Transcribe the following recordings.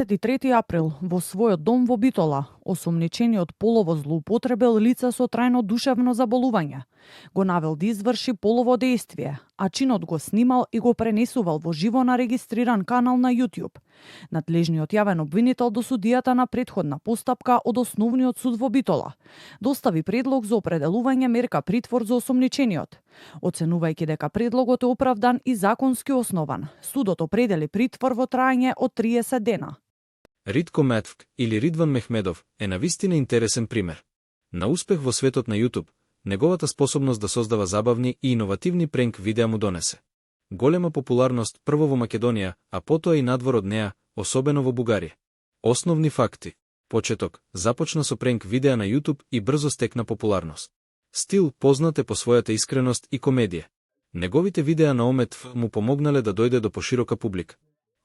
23 април во својот дом во Битола, осомничениот полово злоупотребил лице со трајно душевно заболување. Го навел да изврши полово дејствие, а чинот го снимал и го пренесувал во живо на регистриран канал на YouTube. Надлежниот јавен обвинител до судијата на претходна постапка од Основниот суд во Битола достави предлог за определување мерка притвор за осомничениот. Оценувајќи дека предлогот е оправдан и законски основан, судот определи притвор во трајање од 30 дена. Ритко Метвк или Ридван Мехмедов е навистина интересен пример. На успех во светот на YouTube, неговата способност да создава забавни и иновативни пренк видеа му донесе голема популарност прво во Македонија, а потоа и надвор од неа, особено во Бугарија. Основни факти. Почеток, започна со пренк видеа на YouTube и брзо стекна популарност. Стил познат е по својата искреност и комедија. Неговите видеа на ОМТФ му помогнале да дојде до поширока публика.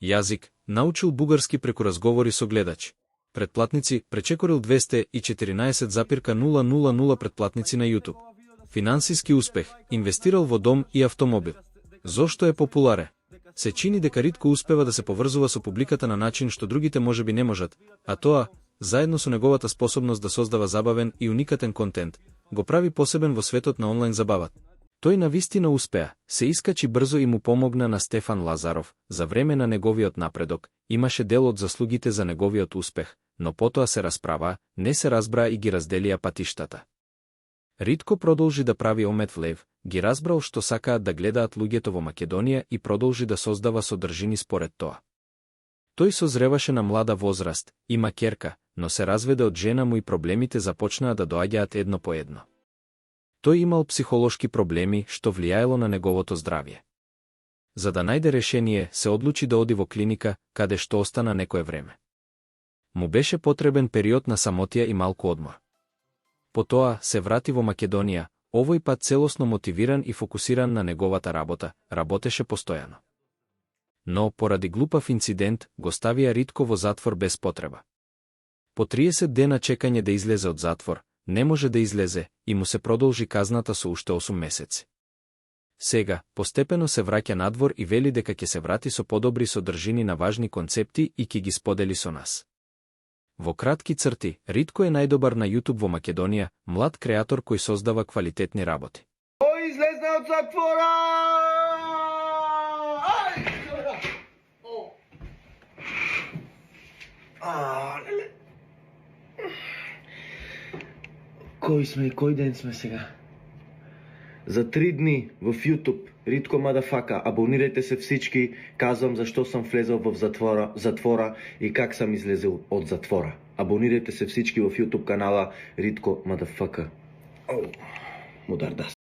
Јазик, научил бугарски преку разговори со гледачи. Претплатници, пречекорил 214,000 претплатници на YouTube. Финансиски успех, инвестирал во дом и автомобил. Зошто е популарен? Се чини дека ритко успева да се поврзува со публиката на начин што другите можеби не можат, а тоа, заедно со неговата способност да создава забавен и уникатен контент, го прави посебен во светот на онлайн забават. Тој навистина успеа, се искачи брзо и му помогна на Стефан Лазаров. За време на неговиот напредок, имаше дел од заслугите за неговиот успех, но потоа се расправа, не се разбра и ги разделија патиштата. Ритко продолжи да прави омет влев, ги разбрал што сакаат да гледаат луѓето во Македонија и продолжи да создава содржини според тоа. Тој созреваше на млада возраст, има ќерка, но се разведе од жена му и проблемите започнаа да доаѓаат едно по едно. Тој имал психолошки проблеми што влијаело на неговото здравје. За да најде решение, се одлучи да оди во клиника, каде што остана некое време. Му беше потребен период на самотија и малку одмор. Потоа се врати во Македонија, овој пат целосно мотивиран и фокусиран на неговата работа, работеше постојано. Но, поради глупав инцидент, го ставија Ритко во затвор без потреба. По 30 дена чекање да излезе од затвор, не може да излезе и му се продолжи казната со уште 8 месеци. Сега, постепено се враќа надвор и вели дека ќе се врати со подобри содржини на важни концепти и ќе ги сподели со нас. Во кратки црти, Ритко е најдобар на YouTube во Македонија, млад креатор кој создава квалитетни работи. Ој, излезна од затвора! Кој сме и кој ден сме сега? За 3 дни в YouTube, Ритко Мадафака, абонирајте се всички, казвам зашто сам влезал в затвора и как сам излезел од затвора. Абонирајте се всички в YouTube канала Ритко Мадафака. Мудар даст.